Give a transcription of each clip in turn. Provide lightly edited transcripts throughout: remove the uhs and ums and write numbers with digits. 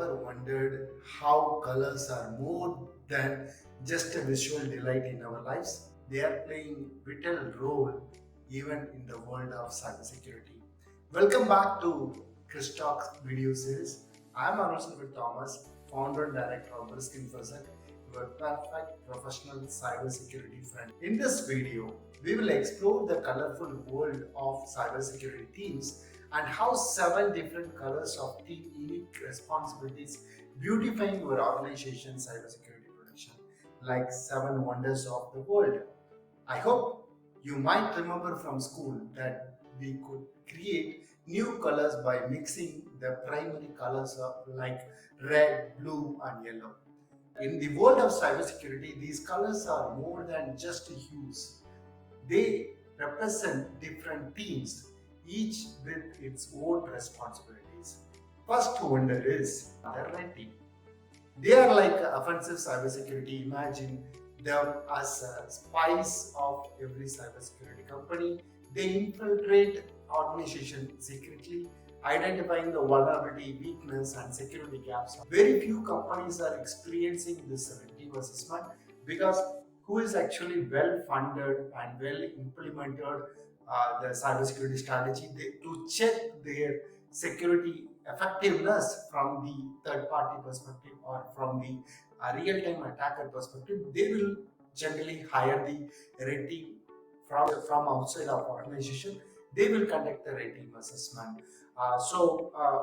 ever wondered how colors are more than just a visual delight in our lives? They are playing vital role even in the world of cybersecurity. Welcome back to Chris Talks video series. I am Arun Thomas, founder and director of Briskinfosec, your perfect professional cybersecurity friend. In this video, we will explore the colorful world of cybersecurity teams and how 7 different colors of team unique responsibilities beautifying your organization's cybersecurity protection like 7 wonders of the world. I hope you might remember from school that we could create new colors by mixing the primary colors of like red, blue, and yellow. In the world of cybersecurity, these colors are more than just hues. They represent different teams, each with its own responsibilities. First wonder is the red team. They are like offensive cybersecurity. Imagine them as spies of every cybersecurity company. They infiltrate organization secretly, identifying the vulnerability, weakness, and security gaps. Very few companies are experiencing this team assessment because who is actually well funded and well implemented the cybersecurity strategy to check their security effectiveness from the third party perspective or from the real-time attacker perspective. They will generally hire the red team from outside of organization. They will conduct the red team assessment.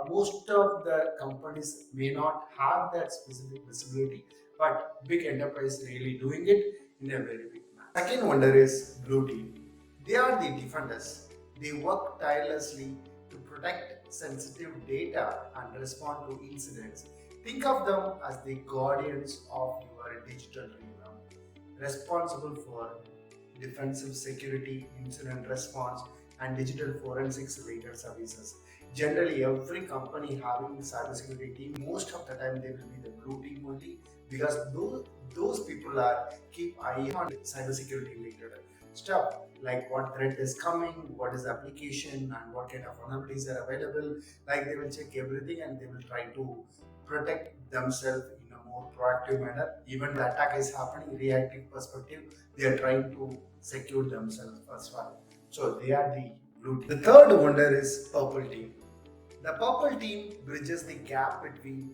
Most of the companies may not have that specific visibility, but big enterprise really doing it in a very big manner. Second wonder is blue team. They are the defenders. They work tirelessly to protect sensitive data and respond to incidents. Think of them as the guardians of your digital realm, responsible for defensive security, incident response, and digital forensics related services. Generally, every company having cybersecurity team, most of the time they will be the blue team only because those people are keep eye on cybersecurity related stuff like what threat is coming, what is the application, and what kind of vulnerabilities are available. Like they will check everything and they will try to protect themselves in a more proactive manner. Even the attack is happening, reactive perspective, they are trying to secure themselves as well. So they are the blue team. The third wonder is purple team. The purple team bridges the gap between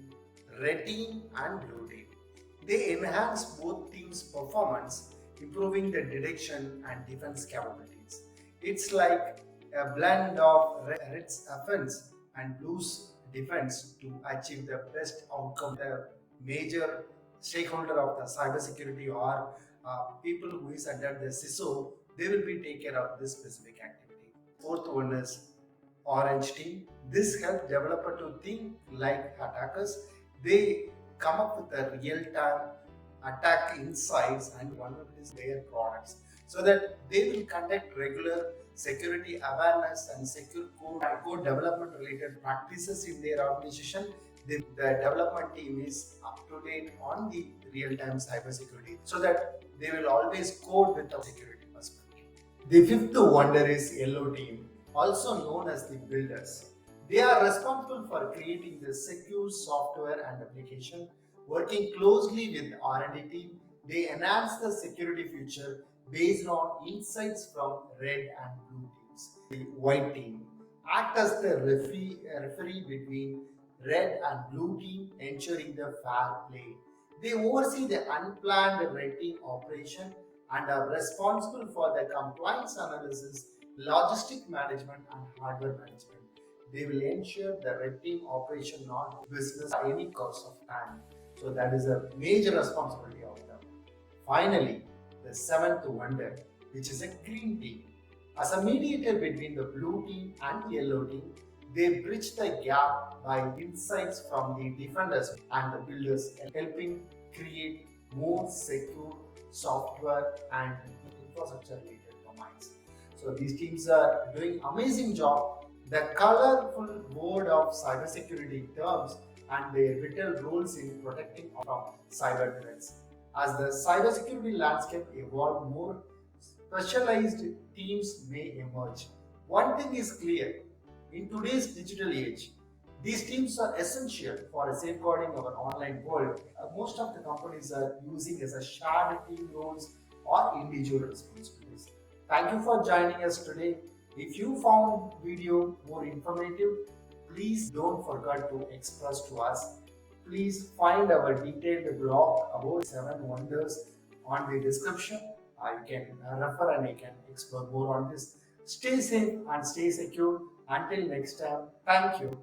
red team and blue team. They enhance both teams' performance, improving the detection and defense capabilities. It's like a blend of red's offense and blue's defense to achieve the best outcome. The major stakeholder of the cybersecurity or people who is under the CISO, they will be take care of this specific activity. Fourth one is orange team. This helps developer to think like attackers. They come up with a real-time attack insights and vulnerabilities their products so that they will conduct regular security awareness and secure code development related practices in their organization. The development team is up to date on the real-time cybersecurity so that they will always code with a security perspective. The fifth wonder is yellow team, also known as the builders. They are responsible for creating the secure software and application. Working closely with R&D team, they enhance the security feature based on insights from red and blue teams. The white team act as the referee between red and blue team, ensuring the fair play. They oversee the unplanned red team operation and are responsible for the compliance analysis, logistic management, and hardware management. They will ensure the red team operation not business at any cost of time. So that is a major responsibility of them. Finally, the seventh wonder, which is a green team. As a mediator between the blue team and the yellow team, they bridge the gap by insights from the defenders and the builders, helping create more secure software and infrastructure related domains. So these teams are doing amazing job. The colorful world of cybersecurity terms and their vital roles in protecting from cyber threats. As the cybersecurity landscape evolves, more specialized teams may emerge. One thing is clear, in today's digital age, These teams are essential for safeguarding our online world. Most of the companies are using as a shared team roles or individual responsibilities. Thank you for joining us today. If you found video more informative, please don't forget to express to us. Please find our detailed blog about 7 wonders on the description. I can refer and I can explore more on this. Stay safe and stay secure. Until next time, thank you.